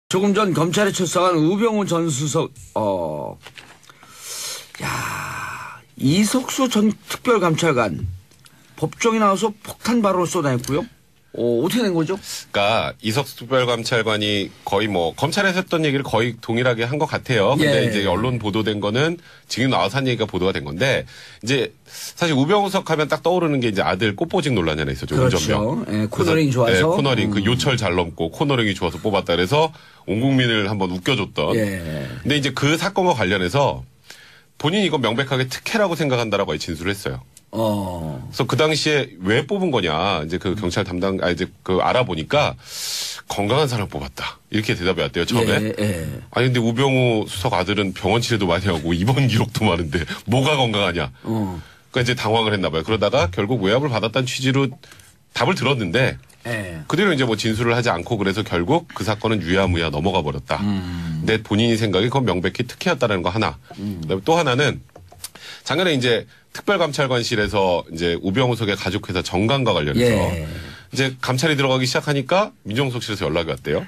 조금 전 검찰에 출석한 우병우 전 수석, 이석수 전 특별감찰관 법정에 나와서 폭탄 발언을 쏟아냈고요. 어떻게 된 거죠? 그러니까 이석수 특별감찰관이 거의 뭐 검찰에서 했던 얘기를 거의 동일하게 한 것 같아요. 근데 이제 언론 보도된 거는 지금 나와서 한 얘기가 보도가 된 건데 이제 사실 우병우 석 하면 딱 떠오르는 게 이제 아들 꽃보직 논란이 하나 있었죠. 그렇죠. 예, 코너링 좋아서. 네, 코너링 그 요철 잘 넘고 코너링이 좋아서 뽑았다 그래서 온 국민을 한번 웃겨줬던. 예. 근데 이제 그 사건과 관련해서 본인이 이거 명백하게 특혜라고 생각한다라고 진술을 했어요. 그래서 그 당시에 왜 뽑은 거냐 이제 그 경찰 담당 이제 그 알아보니까 건강한 사람 뽑았다 이렇게 대답이 왔대요 처음에. 아니 근데 우병우 수석 아들은 병원 치료도 많이 하고 입원 기록도 많은데 뭐가 건강하냐. 그러니까 이제 당황을 했나 봐요. 그러다가 결국 외압을 받았다는 취지로 답을 들었는데 그대로 이제 뭐 진술을 하지 않고 그래서 결국 그 사건은 유야무야 넘어가 버렸다. 근데 본인이 생각이 그건 명백히 특혜였다는 거 하나. 그다음에 또 하나는 작년에 이제 특별감찰관실에서 이제 우병우석의 가족회사 정관과 관련해서 이제 감찰이 들어가기 시작하니까 민정수석실에서 연락이 왔대요.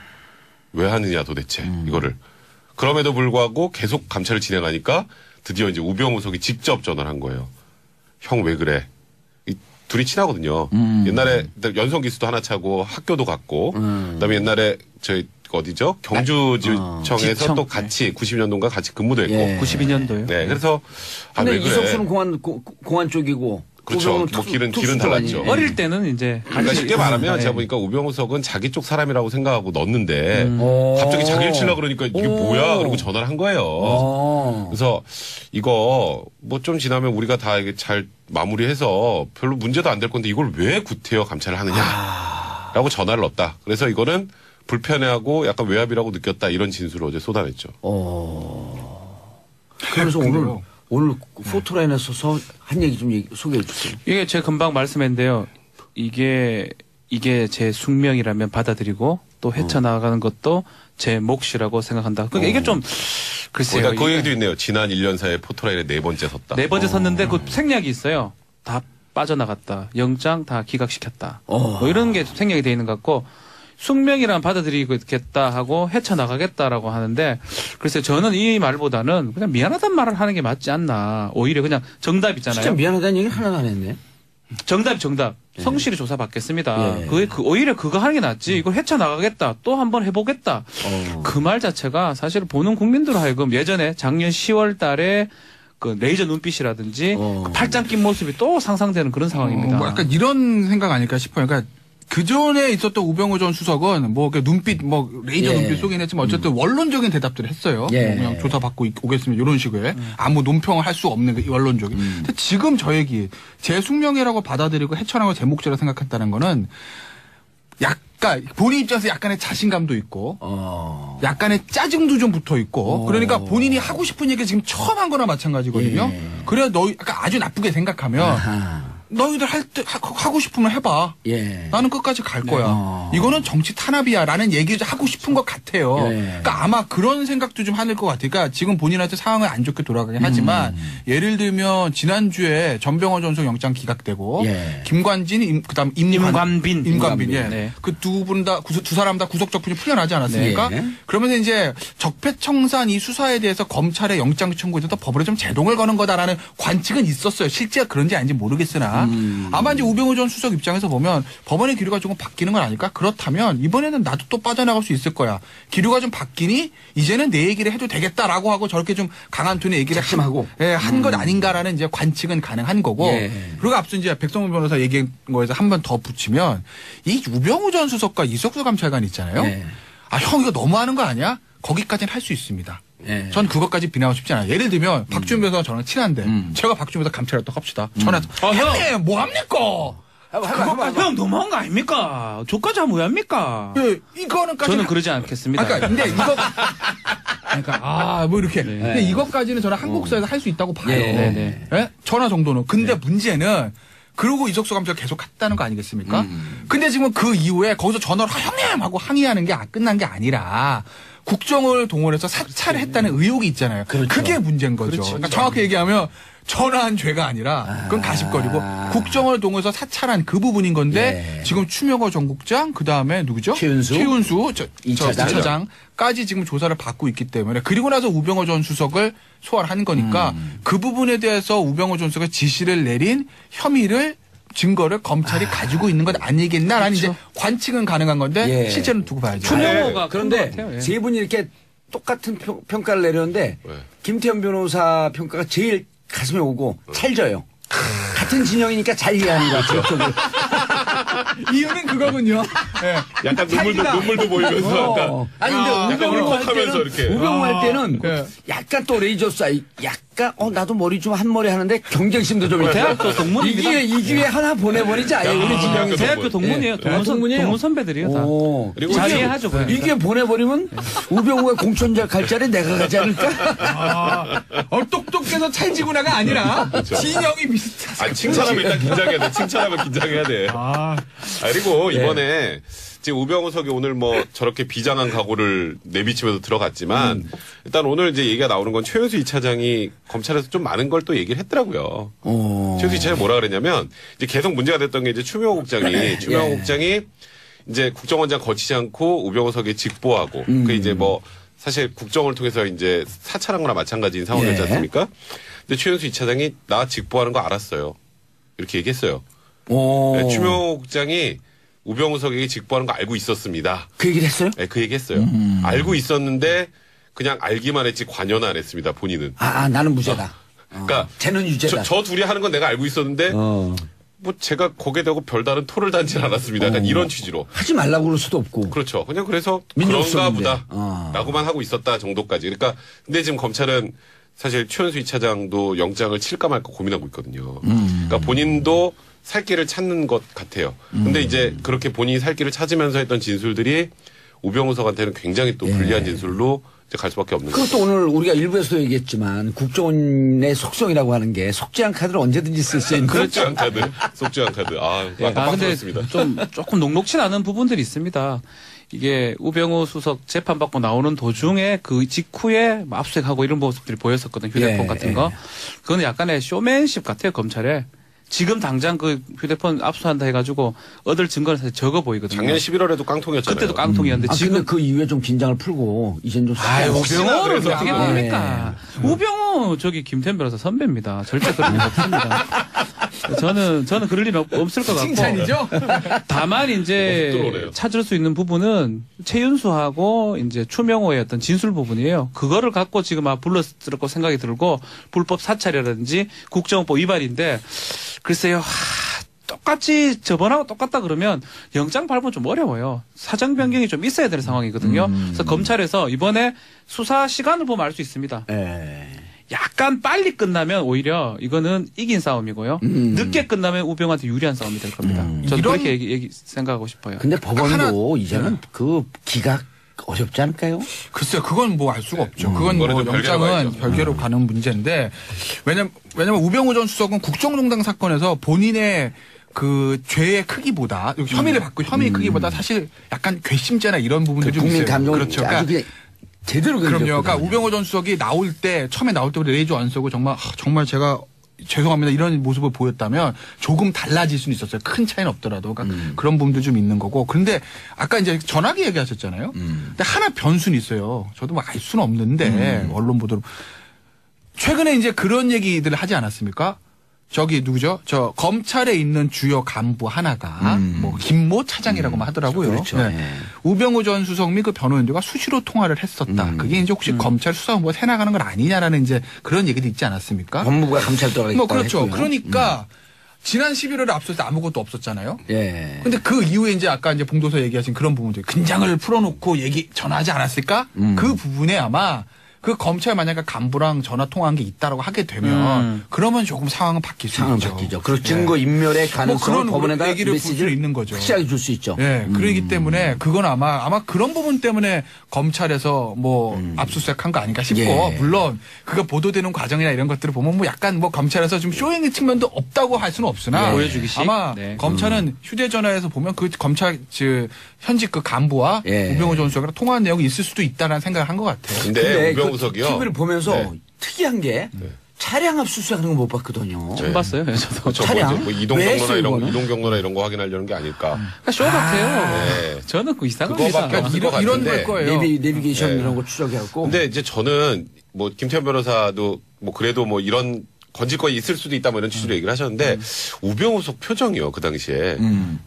왜 하느냐 도대체 이거를. 그럼에도 불구하고 계속 감찰을 진행하니까 드디어 이제 우병우석이 직접 전화를 한 거예요. 형 왜 그래? 둘이 친하거든요. 옛날에 연성기수도 하나 차고 학교도 갔고 그다음에 옛날에 저희 어디죠? 경주지청에서 또 같이 90년도인가 같이 근무도 했고. 92년도요. 네, 그래서 근데 이석수는 공안 쪽이고. 그렇죠. 뭐 길은 달랐죠. 어릴 때는 이제 그러니까 쉽게 말하면 제가 보니까 우병우석은 자기 쪽 사람이라고 생각하고 넣었는데 갑자기 자기를 치려고 그러니까 이게 뭐야? 그러고 전화를 한 거예요. 그래서 이거 뭐 좀 지나면 우리가 다 이게 잘 마무리해서 별로 문제도 안 될 건데 이걸 왜 구태여 감찰을 하느냐라고 전화를 넣었다. 그래서 이거는 불편해하고 약간 외압이라고 느꼈다 이런 진술을 어제 쏟아냈죠. 그래서 오늘 포토라인에서 한 얘기 좀 소개해 주세요. 이게 제가 금방 말씀했는데요. 이게 제 숙명이라면 받아들이고 또 헤쳐나가는 것도 제 몫이라고 생각한다. 그러니까 이게 좀 글쎄요. 그 얘기도 있네요. 지난 1년 사이에 포토라인에 4번째 섰다. 4번째 섰는데 그 생략이 있어요. 다 빠져나갔다. 영장 다 기각시켰다. 뭐 이런 게 생략이 돼 있는 것 같고 숙명이란 받아들이겠다 하고 헤쳐나가겠다라고 하는데 글쎄 저는 이 말보다는 그냥 미안하다는 말을 하는 게 맞지 않나. 오히려 그냥 정답 있잖아요. 진짜 미안하다는 얘기 하나도 안 했네. 정답. 성실히 조사받겠습니다. 오히려 그거 하는 게 낫지. 이걸 헤쳐나가겠다. 또 한번 해보겠다. 그 말 자체가 사실 보는 국민들 하여금 예전에 작년 10월 달에 그 레이저 눈빛이라든지 그 팔짱 낀 모습이 또 상상되는 그런 상황입니다. 뭐 약간 이런 생각 아닐까 싶어요. 그러니까 그 전에 있었던 우병우 전 수석은 뭐 눈빛 뭐 레이저 눈빛 쏘긴 했지만 어쨌든 원론적인 대답들을 했어요. 뭐 그냥 조사받고 오겠습니다. 이런 식의 아무 논평을 할 수 없는 그 원론적인. 근데 지금 저 얘기 제 숙명이라고 받아들이고 헤쳐나가고 제 몫이라고 생각했다는 거는 약간 본인 입장에서 약간의 자신감도 있고 약간의 짜증도 좀 붙어 있고 그러니까 본인이 하고 싶은 얘기 지금 처음 한 거나 마찬가지거든요. 그래야 그러니까 아주 나쁘게 생각하면 너희들 하고 싶으면 해봐. 나는 끝까지 갈 거야. 이거는 정치 탄압이야라는 얘기를 하고 싶은 것 같아요. 그러니까 아마 그런 생각도 좀 하는 것 같아요. 그러니까 지금 본인한테 상황을 안 좋게 돌아가긴 하지만 예를 들면 지난주에 전병헌 전속 영장 기각되고 김관진 그다음 임관빈 그 두 사람 다 구속적분이 풀려나지 않았습니까? 그러면서 이제 적폐청산 이 수사에 대해서 검찰의 영장 청구에서 법으로 좀 제동을 거는 거다라는 관측은 있었어요. 실제가 그런지 아닌지 모르겠으나 아마 이제 우병우 전 수석 입장에서 보면 법원의 기류가 조금 바뀌는 건 아닐까? 그렇다면 이번에는 나도 또 빠져나갈 수 있을 거야. 기류가 좀 바뀌니 이제는 내 얘기를 해도 되겠다라고 하고 저렇게 좀 강한 톤의 얘기를 한 것 아닌가라는 이제 관측은 가능한 거고. 그리고 앞서 이제 백성문 변호사 얘기한 거에서 한 번 더 붙이면 이 우병우 전 수석과 이석수 감찰관 있잖아요. 형 이거 너무하는 거 아니야? 거기까지는 할 수 있습니다. 전 그것까지 비난하고 싶지 않아요. 예를 들면 박주민 변호사가 저랑 친한데 제가 박주민 변호사 감찰했다고 합시다. 전화해서 형님 뭐합니까? 형 너무한 거 아닙니까? 저까지 하면 왜 합니까? 이거는 저는 그러지 않겠습니다. 근데 이거 뭐 이렇게 근데 이것까지는 저는 한국사에서 할 수 있다고 봐요. 전화 정도는. 근데 문제는 그러고 이석수 감찰가 계속 했다는 거 아니겠습니까? 근데 지금 그 이후에 거기서 전화를 형님 하고 항의하는 게 끝난 게 아니라 국정을 동원해서 사찰을 했다는 의혹이 있잖아요. 그렇죠. 그게 문제인 거죠. 그렇지. 그러니까 정확히 얘기하면 전화한 죄가 아니라 그건 가십거리고 국정을 동원해서 사찰한 그 부분인 건데 지금 추명호 전국장 그다음에 누구죠? 최윤수 이차장까지 지금 조사를 받고 있기 때문에 그리고 나서 우병호 전 수석을 소환을 한 거니까 그 부분에 대해서 우병호 전 수석이 지시를 내린 혐의를 증거를 검찰이 가지고 있는 것 아니겠나라는 이제 관측은 가능한 건데 실제로는 두고 봐야죠. 추명호가 그런데 세 분이 이렇게 똑같은 평가를 내렸는데 김태현 변호사 평가가 제일 가슴에 오고 찰져요. 같은 진영이니까 잘 이해하는 것 같아요. 이유는 그거군요. 네. 약간 눈물도 보이면서 약간. 아니 근데 우병우 할 때는 이렇게. 우병우 할 때는 약간 또 레이저 사이 약간 나도 머리 좀 한 머리 하는데 경쟁심도 좀 있고. 대학교 동문입니다. 이 기회에 하나 보내버리지 아예 우리 진영이. 대학교 동문이에요. 동문 선배들이요 다. 그리고 잘 이해하죠. 이 기회 보내버리면 우병우가 공천 갈 자리 내가 가지 않을까? 똑똑해서 찰지구나가 아니라 진영이 비슷해서. 칭찬하면 일단 긴장해야 돼. 칭찬하면 긴장해야 돼. 그리고 이번에 지금 우병우석이 오늘 뭐 저렇게 비장한 각오를 내비치면서 들어갔지만 일단 오늘 이제 얘기가 나오는 건 최윤수 2차장이 검찰에서 좀 많은 걸 또 얘기를 했더라고요. 최윤수 2차장이 뭐라 그랬냐면 이제 계속 문제가 됐던 게 이제 추명호 국장이 이제 국정원장 거치지 않고 우병우석에 직보하고 그 이제 뭐 사실 국정을 통해서 이제 사찰한 거나 마찬가지인 상황이었지 않습니까? 근데 최윤수 2차장이 나 직보하는 거 알았어요. 이렇게 얘기했어요. 네, 추명호 국장이 우병우석에게 직보하는 거 알고 있었습니다. 그 얘기를 했어요? 네, 그 얘기 했어요. 알고 있었는데 그냥 알기만 했지 관여는 안 했습니다. 본인은. 나는 무죄다. 그러니까 쟤는 유죄다. 저 둘이 하는 건 내가 알고 있었는데 뭐 제가 거기에 대고 별다른 토를 단지 않았습니다. 약간 이런 취지로. 하지 말라고 그럴 수도 없고. 그렇죠. 그냥 그래서 그런가 보다 라고만 하고 있었다 정도까지. 그러니까 근데 지금 검찰은 사실 최윤수 2차장도 영장을 칠까 말까 고민하고 있거든요. 그러니까 본인도 살 길을 찾는 것 같아요. 근데 이제 그렇게 본인이 살 길을 찾으면서 했던 진술들이 우병우석한테는 굉장히 또 불리한 진술로 이제 갈 수밖에 없는 거죠. 그것도 오늘 우리가 일부에서도 얘기했지만 국정원의 속성이라고 하는 게 속죄한 카드를 언제든지 쓸 수 있는. 속죄한 카드. 속죄한 카드. 아까 근데 습니다 조금 녹록치 않은 부분들이 있습니다. 이게 우병우 수석 재판받고 나오는 도중에 그 직후에 압수수색하고 이런 모습들이 보였었거든요. 휴대폰 같은 거. 그건 약간의 쇼맨십 같아요. 검찰에. 지금 당장 그 휴대폰 압수한다 해가지고 얻을 증거는 사실 적어 보이거든요. 작년 11월에도 깡통이었잖아요. 그때도 깡통이었는데 지금 그 이후에 좀 긴장을 풀고 이젠 좀. 우병우를 어떻게 봅니까? 우병우 저기 김태현 변호사 선배입니다. 절대 그런 일 없습니다. 저는 그럴 일 없을 것 같고. 칭찬이죠? 다만 이제 찾을 수 있는 부분은 최윤수하고 이제 추명호의 어떤 진술 부분이에요. 그거를 갖고 지금 불렀을 거 생각이 들고 불법 사찰이라든지 국정원법 위반인데 글쎄요. 똑같이 저번하고 똑같다 그러면 영장 발부 좀 어려워요. 사정 변경이 좀 있어야 되는 상황이거든요. 그래서 검찰에서 이번에 수사 시간을 보면 알 수 있습니다. 약간 빨리 끝나면 오히려 이거는 이긴 싸움이고요. 늦게 끝나면 우병우한테 유리한 싸움이 될 겁니다. 저는 그렇게 생각하고 싶어요. 근데 법원도 이제는 그 기각 어렵지 않을까요? 글쎄요, 그건 뭐 알 수가 없죠. 그건 뭐 영장은 별개로 가는 문제인데 왜냐면 우병우 전 수석은 국정농단 사건에서 본인의 그 죄의 크기보다 혐의를 받고 혐의의 크기보다 사실 약간 괘씸죄나 이런 부분들이 좀 국민 있어요. 감정을 그렇죠. 아주 제대로 그럼요. 그러니까 우병우 전 수석이 처음에 나올 때부터 레이저 안 쓰고 정말 제가 죄송합니다 이런 모습을 보였다면 조금 달라질 수는 있었어요. 큰 차이는 없더라도. 그러니까 그런 부분도 좀 있는 거고. 그런데 아까 이제 전화기 얘기하셨잖아요. 근데 하나 변수는 있어요. 저도 뭐 알 수는 없는데 언론 보도로 최근에 이제 그런 얘기들을 하지 않았습니까? 저기 누구죠? 저 검찰에 있는 주요 간부 하나가 뭐 김모 차장이라고만 하더라고요. 그렇죠. 네. 우병우 전 수석 및 그 변호인들과 수시로 통화를 했었다. 그게 이제 혹시 검찰 수사본부가 새나가는 건 아니냐라는 이제 그런 얘기도 있지 않았습니까? 법무부가 감찰 들어가겠다. 뭐 그렇죠. 했고요. 그러니까 지난 11월에 앞섰을 때 아무것도 없었잖아요. 예. 근데 그 이후에 이제 아까 이제 봉도서 얘기하신 그런 부분들 긴장을 풀어놓고 전화하지 않았을까? 그 부분에 아마 그 검찰 만약에 간부랑 전화 통화한 게 있다라고 하게 되면 그러면 조금 상황은 바뀔 수 있죠. 바뀌죠. 그리고 증거 인멸의 가능성을 뭐 법원에다 얘기를 볼 수 메시지를 있는 거죠. 확실하게 줄 수 있죠. 네, 그러기 때문에 그건 아마 그런 부분 때문에 검찰에서 뭐 압수수색한 거 아닌가 싶고 물론 그거 보도되는 과정이나 이런 것들을 보면 뭐 약간 뭐 검찰에서 좀 쇼잉의 측면도 없다고 할 수는 없으나 보여주기식. 아마 네. 검찰은 휴대전화에서 보면 그 검찰 현직 그 간부와 우병우 전 수석이랑 통화한 내용이 있을 수도 있다라는 생각을 한 것 같아요. 근데 우병우 수석이요. TV를 보면서 특이한 게 차량 압수수색하는 거 못 봤거든요. 처음 봤어요. 저도. 차량? 뭐 이동 경로나 이런 거 확인하려는 게 아닐까. 그러니까 쇼 같아요. 저는 그 이상합니다. 그거밖에 이런 걸 거예요. 내비게이션 이런 거 추적해갖고. 근데 이제 저는 뭐 김태현 변호사도 뭐 그래도 뭐 이런 건질거리 있을 수도 있다 뭐 이런 취지로 얘기를 하셨는데 우병우 석 표정이요 그 당시에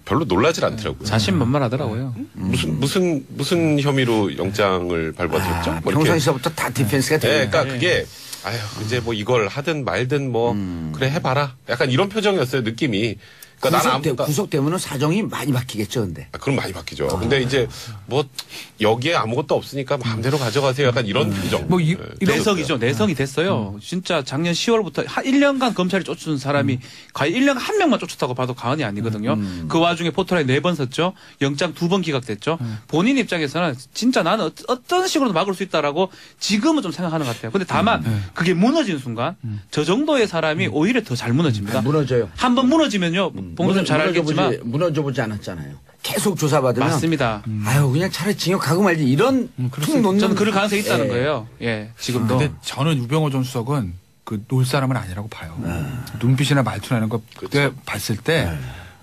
별로 놀라질 않더라고요. 자신만만하더라고요. 무슨 혐의로 영장을 발부하셨죠? 뭐 평상시부터 다 디펜스가 돼요. 그러니까 그게 아휴 이제 뭐 이걸 하든 말든 뭐 그래 해봐라. 약간 이런 표정이었어요 느낌이. 그러니까 구속되면은 사정이 많이 바뀌겠죠, 근데. 그럼 많이 바뀌죠. 근데 이제 뭐 여기에 아무것도 없으니까 마음대로 가져가세요. 약간 이런 표정. 뭐 내성이죠. 내성이 됐어요. 진짜 작년 10월부터 1년간 검찰이 쫓은 사람이 거의 1년간 한 명만 쫓았다고 봐도 과언이 아니거든요. 그 와중에 포털에 4번 섰죠. 영장 2번 기각됐죠. 본인 입장에서는 진짜 나는 어떤 식으로도 막을 수 있다라고 지금은 좀 생각하는 것 같아요. 근데 다만 그게 무너지는 순간 저 정도의 사람이 오히려 더 잘 무너집니다. 무너져요. 한번 무너지면요. 봉선님 잘 알겠지만 무너져보지 않았잖아요. 계속 조사받으면 맞습니다. 아유 그냥 차라리 징역 가고 말지 이런 툭 놓는 저는 그럴 가능성이 있다는 거예요. 예, 지금도. 근데 저는 우병우 전 수석은 그 놀 사람은 아니라고 봐요. 눈빛이나 말투나 이런 거 그때 봤을 때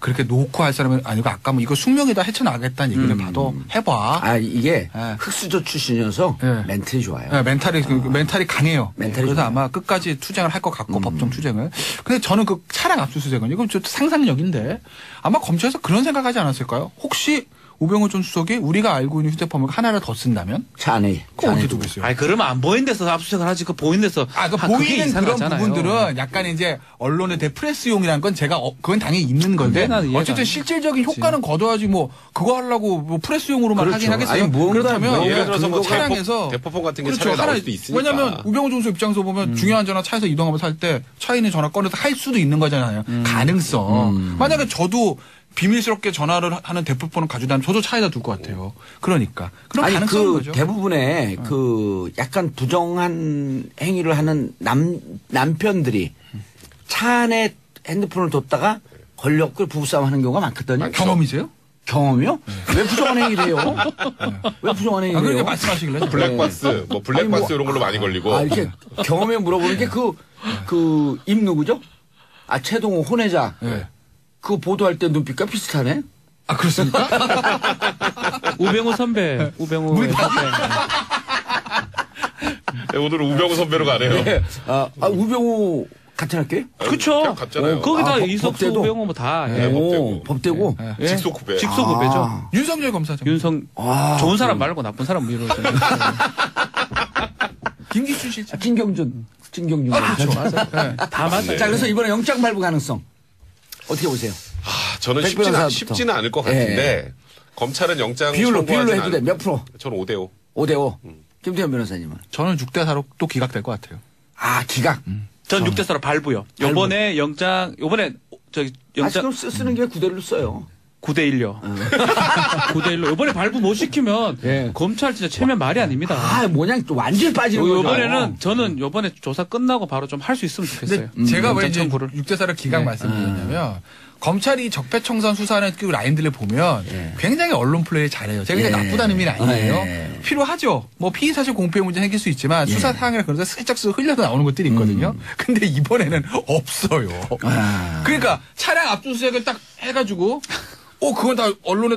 그렇게 놓고 할 사람은 아니고 아까 뭐 이거 숙명이다 헤쳐나가겠다는 얘기를 봐도 해봐. 아 이게 흑수저 출신이어서 멘탈이 좋아요. 멘탈이 강해요. 그래서 좋아요. 아마 끝까지 투쟁을 할 것 같고 법정 투쟁을. 근데 저는 그 차량 압수수색은 이건 좀 상상력인데 아마 검찰에서 그런 생각하지 않았을까요? 혹시 우병우 전 수석이 우리가 알고 있는 휴대폰을 하나를 더 쓴다면? 차 안에. 그거 어떻게 두고 있어요? 아니, 그러면 안 보이는 데서 압수수색을 하지. 그 보이는 데서. 그 보이는 그런 부분들은 약간 이제 언론의 대프레스용이라는 건 제가 그건 당연히 있는 건데 어쨌든 실질적인 효과는 거둬야지 뭐 그거 하려고 뭐 프레스용으로만 하긴 하겠어요. 아니, 그렇다면 예를 들어서 뭐 차량에서 대포폰 같은 게 차량에 나올 수도 있으니까. 왜냐하면 우병우 전 수석 입장에서 보면 중요한 전화 차에서 이동하면서 할 때 차에 있는 전화 꺼내서 할 수도 있는 거잖아요. 가능성. 만약에 저도 비밀스럽게 전화를 하는 대포폰을 가지고 다니면 저도 차에다 둘 것 같아요. 그러니까. 그런 아니, 가능성인 거죠. 대부분의 그 약간 부정한 행위를 하는 남편들이 차 안에 핸드폰을 뒀다가 걸렸고 부부싸움 하는 경우가 많거든요. 경험이세요? 경험이요? 왜 부정한 행위를 해요? 왜 부정한 행위를 해요? 그러니까 말씀하시길래. 블랙박스, 뭐 블랙박스 이런 걸로 많이 걸리고. 이렇게 경험에 물어보는 게 입 누구죠? 최동호 혼외자. 그거 보도할 때 눈빛과 비슷하네? 그렇습니까? 우병우 선배. 우병우 선배. 오늘은 우병우 선배로 가네요. 네. 우병우 같은 학교에? 그쵸. 같잖아요. 거기다 이석수, 우병우 뭐 다. 법대고. 직속 후배. 직속 후배죠. 윤석열 검사장. 좋은 사람 말고 나쁜 사람 뭐 이러죠. 김기춘 실장. 진경준. 그렇죠. 다 맞아요. 자, 그래서 이번에 영장 발부 가능성. 어떻게 보세요? 저는 쉽지는 않을 것 같은데 검찰은 영장 비율로 해도 돼. 몇 프로? 저는 5대5. 5대5. 김태현 변호사님은? 저는 6대4로 또 기각될 것 같아요. 기각. 전 6대4로 발부요. 요번에 영장 지금 쓰는 게 9대1로 써요. 9대1요. 9대1로. 요번에 발부 못 시키면 검찰 진짜 체면 말이 아닙니다. 뭐냐 또 완전히 빠지는 거죠. 요번에는 저는 요번에 조사 끝나고 바로 좀 할 수 있으면 좋겠어요. 제가 왜 이제 6대4를 기각 말씀드렸냐면 검찰이 적폐청산 수사하는 그 라인들을 보면 굉장히 언론 플레이 잘해요. 제가 그냥 나쁘다는 의미는 아니에요. 필요하죠. 뭐 피의사실 공표의 문제 생길 수 있지만 수사 사항을 그러다 슬쩍 흘려서 나오는 것들이 있거든요. 근데 이번에는 없어요. 그러니까 차량 압수수색을 딱 해가지고 그건 다 언론에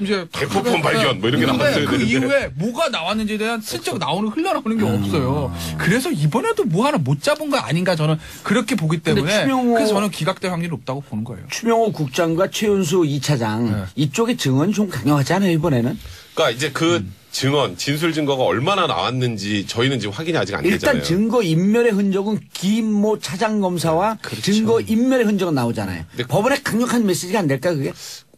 이제 대포폰 발견 뭐 이런 게 나왔어요. 그 이후에 뭐가 나왔는지에 대한 슬쩍 흘러나오는 게 없어요. 그래서 이번에도 뭐 하나 못 잡은 거 아닌가 저는 그렇게 보기 때문에 그래서 저는 기각될 확률이 높다고 보는 거예요. 추명호 국장과 최윤수 2차장 이쪽의 증언 좀 강력하지 않아요 이번에는? 그러니까 이제 그 증언, 진술 증거가 얼마나 나왔는지 저희는 지금 확인이 아직 안 되잖아요. 일단 증거 인멸의 흔적은 김모 차장 검사와 증거 인멸의 흔적은 나오잖아요. 법원에 강력한 메시지가 안 될까 그게?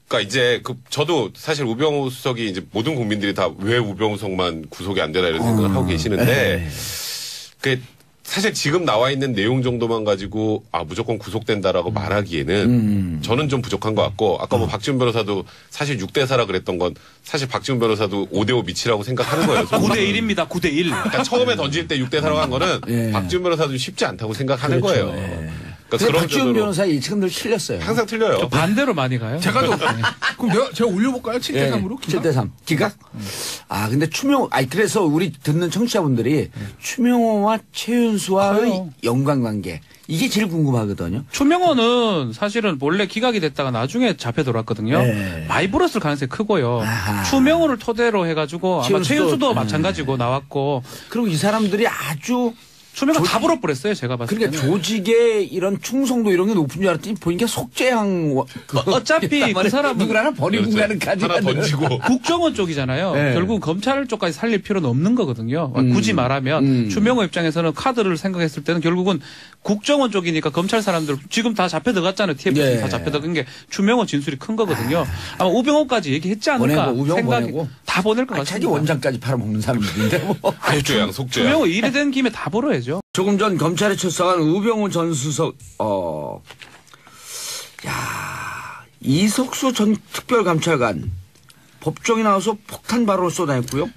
그러니까 이제 저도 사실 우병우 수석이 이제 모든 국민들이 다 왜 우병우 수석만 구속이 안 되나 이런 생각을 하고 계시는데 사실 지금 나와 있는 내용 정도만 가지고 무조건 구속된다라고 말하기에는 저는 좀 부족한 것 같고 아까 뭐 박지훈 변호사도 사실 6대4라 그랬던 건 사실 박지훈 변호사도 5대5 미치라고 생각하는 거예요. 9대1입니다. 9대1. 그러니까 처음에 던질 때 6대4라고 한 거는 박지훈 변호사도 쉽지 않다고 생각하는 거예요. 그러니까 박지원 변호사의 예측은 늘 틀렸어요. 항상 틀려요. 반대로 많이 가요. 제가 더 그럼 제가 올려볼까요? 7대3으로? 7대3 기각? 근데 그래서 우리 듣는 청취자분들이 추명호와 최윤수와의 연관관계 이게 제일 궁금하거든요. 추명호는 사실은 원래 기각이 됐다가 나중에 잡혀들어왔거든요. 네. 많이 불었을 가능성이 크고요. 아하. 추명호를 토대로 해가지고 아마 최윤수도 마찬가지고 나왔고. 그리고 이 사람들이 아주 추명호 다 불어버렸어요. 제가 봤을 때는. 그러니까 조직의 이런 충성도 이런 게 높은 줄 알았더니 보니까 속죄양 어차피 그 사람은 누굴 하나 버리고 가는 까지 하나 던지고 국정원 쪽이잖아요. 네. 결국 검찰 쪽까지 살릴 필요는 없는 거거든요. 굳이 말하면 추명호 입장에서는 카드를 생각했을 때는 결국은 국정원 쪽이니까 검찰 사람들 지금 다 잡혀 들어갔잖아요. TFC 다 잡혀 들어간 게 추명호 진술이 큰 거거든요. 아마 우병우까지 얘기했지 않을까 생각이 다 보낼 것 같습니다. 자기 원장까지 팔아먹는 사람들인데 뭐. 속죄양. 추명호 일이 된 김에 다 벌어야죠. 조금 전 검찰에 출석한 우병우 전 수석, 이석수 전 특별감찰관 법정에 나와서 폭탄 발언을 쏟아냈고요.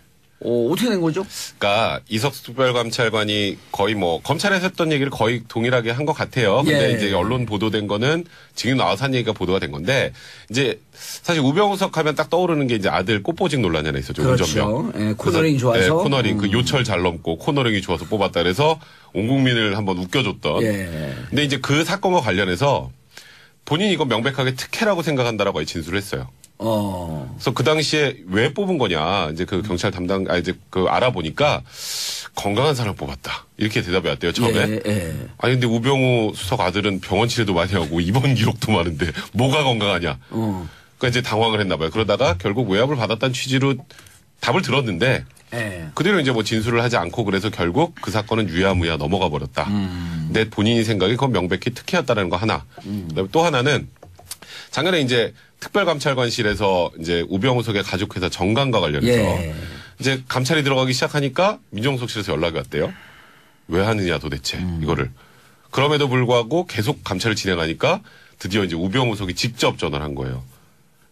어떻게 된 거죠? 그러니까 이석수 특별감찰관이 거의 뭐 검찰에서 했던 얘기를 거의 동일하게 한 것 같아요. 근데 이제 언론 보도된 거는 지금 나와서 한 얘기가 보도가 된 건데 이제 사실 우병우석 하면 딱 떠오르는 게 이제 아들 꽃보직 논란이 하나 있었죠. 그렇죠. 코너링 좋아서. 코너링 그 요철 잘 넘고 코너링이 좋아서 뽑았다 그래서 온 국민을 한번 웃겨줬던. 근데 이제 그 사건과 관련해서 본인이 이거 명백하게 특혜라고 생각한다라고 진술을 했어요. 그래서 그 당시에 왜 뽑은 거냐 이제 그 경찰 담당 이제 그 알아보니까 건강한 사람 뽑았다 이렇게 대답이 왔대요 처음에. 아니 근데 우병우 수석 아들은 병원 치료도 많이 하고 입원 기록도 많은데 뭐가 건강하냐. 그러니까 이제 당황을 했나 봐요. 그러다가 결국 외압을 받았다는 취지로 답을 들었는데 그대로 이제 뭐 진술을 하지 않고 그래서 결국 그 사건은 유야무야 넘어가 버렸다. 근데 본인이 생각이 그건 명백히 특혜였다라는 거 하나. 그다음에 또 하나는 작년에 이제 특별감찰관실에서 이제 우병우석의 가족회사 정관과 관련해서 이제 감찰이 들어가기 시작하니까 민정수석실에서 연락이 왔대요. 왜 하느냐 도대체 이거를. 그럼에도 불구하고 계속 감찰을 진행하니까 드디어 이제 우병우석이 직접 전화를 한 거예요.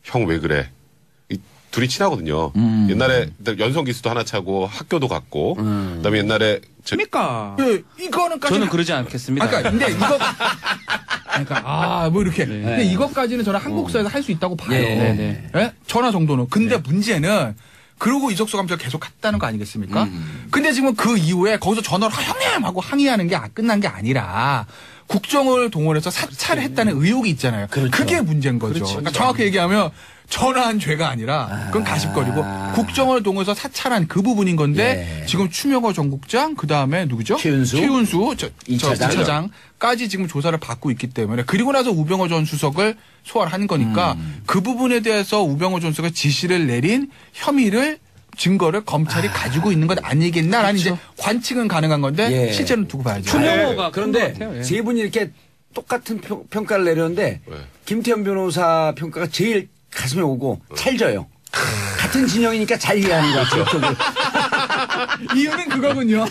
형 왜 그래? 둘이 친하거든요. 옛날에 연성기수도 하나 차고 학교도 갔고 그다음에 옛날에 뭡니까? 이거는 저는 그러지 않겠습니다. 근데 이거 뭐 이렇게. 근데 이것까지는 저는 한국사에서 할 수 있다고 봐요. 네? 전화 정도는. 근데 문제는 그러고 이석수 감찰가 계속 갔다는 거 아니겠습니까? 근데 지금 그 이후에 거기서 전화를 형님 하고 항의하는 게 끝난 게 아니라 국정을 동원해서 사찰을 했다는 의혹이 있잖아요. 그게 문제인 거죠. 그러니까 정확히 얘기하면 전화한 죄가 아니라 그건 가십거리고 국정을 동원해서 사찰한 그 부분인 건데 지금 추명호 전 국장 그다음에 누구죠? 최윤수 2차장까지 지금 조사를 받고 있기 때문에 그리고 나서 우병우 전 수석을 소환을 한 거니까 그 부분에 대해서 우병우 전 수석이 지시를 내린 혐의를 증거를 검찰이 가지고 있는 것 아니겠나라는 이제 관측은 가능한 건데 실제는 두고 봐야죠. 추명호가 그런데 세 분이 이렇게 똑같은 평가를 내렸는데 김태현 변호사 평가가 제일 가슴에 오고 찰져요. 같은 진영이니까 잘 이해하는 것 같아요. 이유는 그거군요.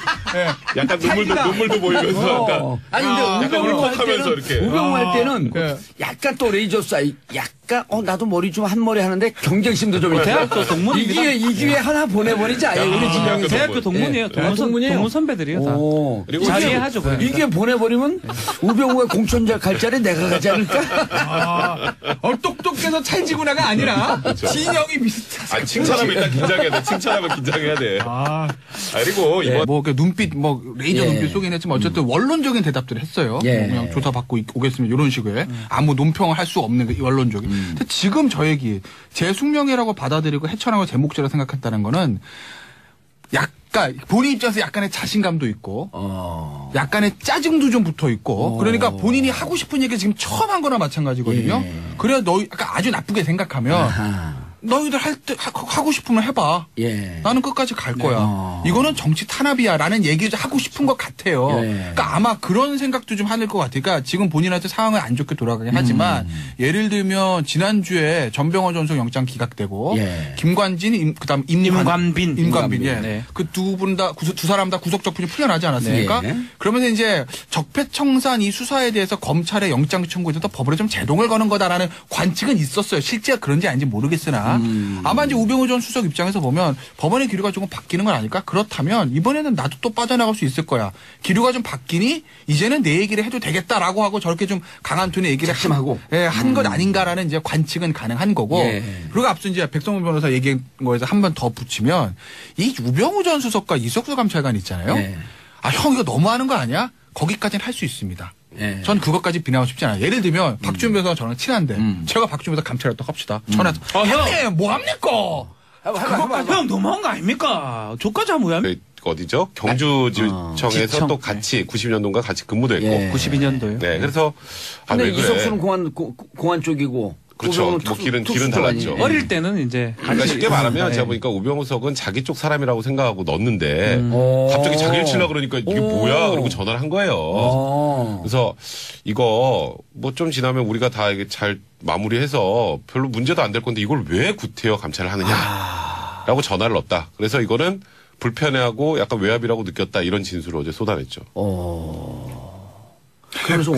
약간 눈물도 보이면서 아니 근데 우병우 할 때는 이렇게. 우병우 할 때는 약간 또 레이저 사이 약간 나도 머리 좀 한 머리 하는데 경쟁심도 좀 있고. 대학교 동문입니다. 이 기회에 하나 보내버리지 아예 우리 진영이. 대학교 동문이에요. 동문 선배들이에요. 다. 그리고 잘 이해하죠. 이 기회 보내버리면 우병우가 공천자 갈 자리 내가 가지 않을까? 똑똑해서 찰지구나가 아니라 진영이 비슷하다. 칭찬하면 일단 긴장해야 돼. 칭찬하면 긴장해야 돼. 그리고 이번 뭐 눈빛 레이저 눈빛 쏘긴 했지만 어쨌든 원론적인 대답들을 했어요. 그냥 조사받고 오겠습니다. 이런 식의 아무 논평을 할 수 없는 그 원론적인. 근데 지금 저 얘기 제 숙명이라고 받아들이고 헤쳐나가 제 목적이라고 생각했다는 거는 약간 본인 입장에서 약간의 자신감도 있고 약간의 짜증도 좀 붙어 있고 그러니까 본인이 하고 싶은 얘기 지금 처음 한 거나 마찬가지거든요. 그래야 그러니까 아주 나쁘게 생각하면 너희들 할 때 하고 싶으면 해봐. 나는 끝까지 갈 거야. 이거는 정치 탄압이야라는 얘기를 하고 싶은 것 같아요. 그러니까 아마 그런 생각도 좀 하는 것 같아요. 그러니까 지금 본인한테 상황을 안 좋게 돌아가긴 하지만 예를 들면 지난주에 전병헌 전속 영장 기각되고 김관진 그다음 임관빈 그 두 분 다 두 사람 다 구속 적분이 풀려나지 않았습니까? 그러면 이제 적폐청산 이 수사에 대해서 검찰의 영장 청구에서 법으로 좀 제동을 거는 거다라는 관측은 있었어요. 실제가 그런지 아닌지 모르겠으나 아니냐. 아마 이제 우병우 전 수석 입장에서 보면 법원의 기류가 조금 바뀌는 건 아닐까? 그렇다면 이번에는 나도 또 빠져나갈 수 있을 거야. 기류가 좀 바뀌니 이제는 내 얘기를 해도 되겠다라고 하고 저렇게 좀 강한 톤의 얘기를 한 것 아닌가라는 이제 관측은 가능한 거고. 예. 그리고 앞서 이제 백성문 변호사 얘기한 거에서 한 번 더 붙이면 이 우병우 전 수석과 이석수 감찰관 있잖아요. 예. 아, 형 이거 너무하는 거 아니야? 거기까지는 할 수 있습니다. 예. 전 그것까지 비난하고 싶지 않아요. 예를 들면 박주민 변호사가 저랑 친한데 제가 박주민 변호사 감찰했다고 합시다. 전화해서 형님 뭐합니까? 형 너무한 거 아닙니까? 저까지 하면 왜 합니까? 어디죠? 경주지청에서 또 같이 90년도인가 같이 근무도 했고. 예. 92년도요. 네, 그래서 근데 이석수는 공안 쪽이고. 그렇죠. 뭐 길은 달랐죠. 어릴 때는 이제 그러니까 쉽게 말하면 제가 보니까 우병우석은 자기 쪽 사람이라고 생각하고 넣었는데 갑자기 자기를 치려고 그러니까 이게 뭐야? 그러고 전화를 한 거예요. 그래서 이거 뭐 좀 지나면 우리가 다 이게 잘 마무리해서 별로 문제도 안 될 건데 이걸 왜 구태여 감찰을 하느냐라고 전화를 넣었다. 그래서 이거는 불편해하고 약간 외압이라고 느꼈다 이런 진술을 어제 쏟아냈죠. 그래서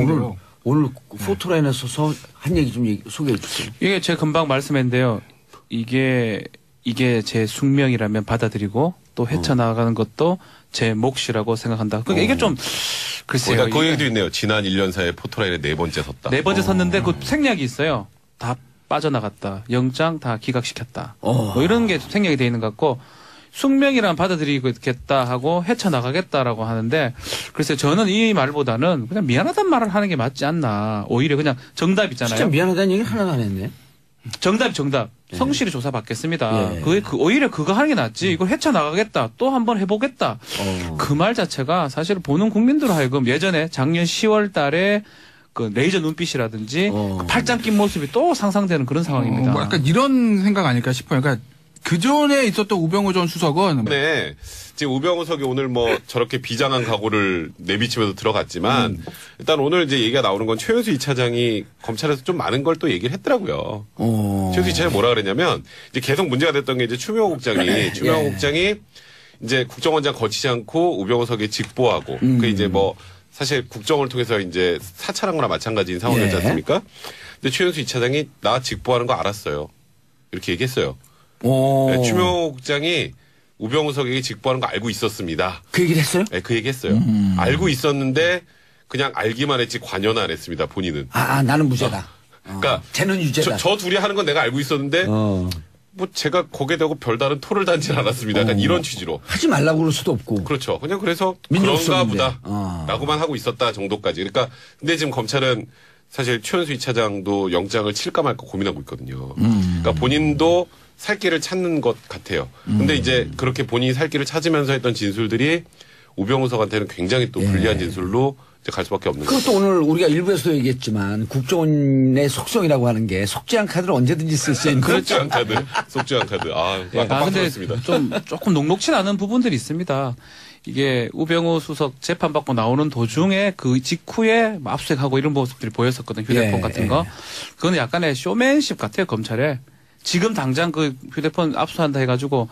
오늘 포토라인에서 한 얘기 좀 소개해 주세요. 이게 제가 금방 말씀했는데요. 이게 제 숙명이라면 받아들이고 또 헤쳐나가는 것도 제 몫이라고 생각한다. 그러니까 이게 좀 글쎄요. 그 얘기도 있네요. 지난 1년 사이에 포토라인에 4번째 섰다. 4번째 섰는데 그 생략이 있어요. 다 빠져나갔다. 영장 다 기각시켰다. 뭐 이런 게 생략이 돼 있는 것 같고 숙명이란 받아들이겠다 하고 헤쳐나가겠다라고 하는데 글쎄 저는 이 말보다는 그냥 미안하다는 말을 하는 게 맞지 않나. 오히려 그냥 정답 있잖아요. 진짜 미안하다는 얘기 하나도 안 했네. 정답. 예. 성실히 조사받겠습니다. 예. 오히려 그거 하는 게 낫지. 이걸 헤쳐나가겠다. 또 한번 해보겠다. 그 말 자체가 사실 보는 국민들 하여금 예전에 작년 10월 달에 그 레이저 눈빛이라든지 그 팔짱 낀 모습이 또 상상되는 그런 상황입니다. 뭐 약간 이런 생각 아닐까 싶어요. 그러니까 그 전에 있었던 우병우 전 수석은 네. 지금 우병우석이 오늘 뭐 저렇게 비장한 각오를 내비치면서 들어갔지만 일단 오늘 이제 얘기가 나오는 건 최은수 2차장이 검찰에서 좀 많은 걸 또 얘기를 했더라고요. 최은수 2차장이 뭐라 그랬냐면 이제 계속 문제가 됐던 게 이제 추명호 국장이 이제 국정원장 거치지 않고 우병우석에 직보하고 그 이제 뭐 사실 국정을 통해서 이제 사찰한 거나 마찬가지인 상황이었지 않습니까? 근데 최은수 2차장이 나 직보하는 거 알았어요. 이렇게 얘기했어요. 네, 추명호 국장이 우병우석에게 직보하는 거 알고 있었습니다. 그 얘기를 했어요? 네, 그 얘기 했어요. 알고 있었는데 그냥 알기만 했지 관여는 안 했습니다. 본인은. 나는 무죄다. 그러니까 쟤는 유죄다. 저 둘이 하는 건 내가 알고 있었는데 뭐 제가 거기에 대고 별다른 토를 단지는 않았습니다. 약간 이런 취지로. 하지 말라고 그럴 수도 없고. 그렇죠. 그냥 그래서 그런가 보다 라고만 하고 있었다 정도까지. 그러니까 근데 지금 검찰은 사실 최은수 2차장도 영장을 칠까 말까 고민하고 있거든요. 그러니까 본인도 살 길을 찾는 것 같아요. 근데 이제 그렇게 본인이 살 길을 찾으면서 했던 진술들이 우병우석한테는 굉장히 또 불리한 진술로 이제 갈 수밖에 없는 거죠. 그것도 오늘 우리가 일부에서도 얘기했지만 국정원의 속성이라고 하는 게 속죄한 카드를 언제든지 쓸 수 있는. 속죄한 카드. 근데 조금 녹록치 않은 부분들이 있습니다. 이게 우병우 수석 재판받고 나오는 도중에 그 직후에 압수수색하고 이런 모습들이 보였었거든요. 휴대폰 같은 거. 그건 약간의 쇼맨십 같아요, 검찰에. 지금 당장 그 휴대폰 압수한다 해가지고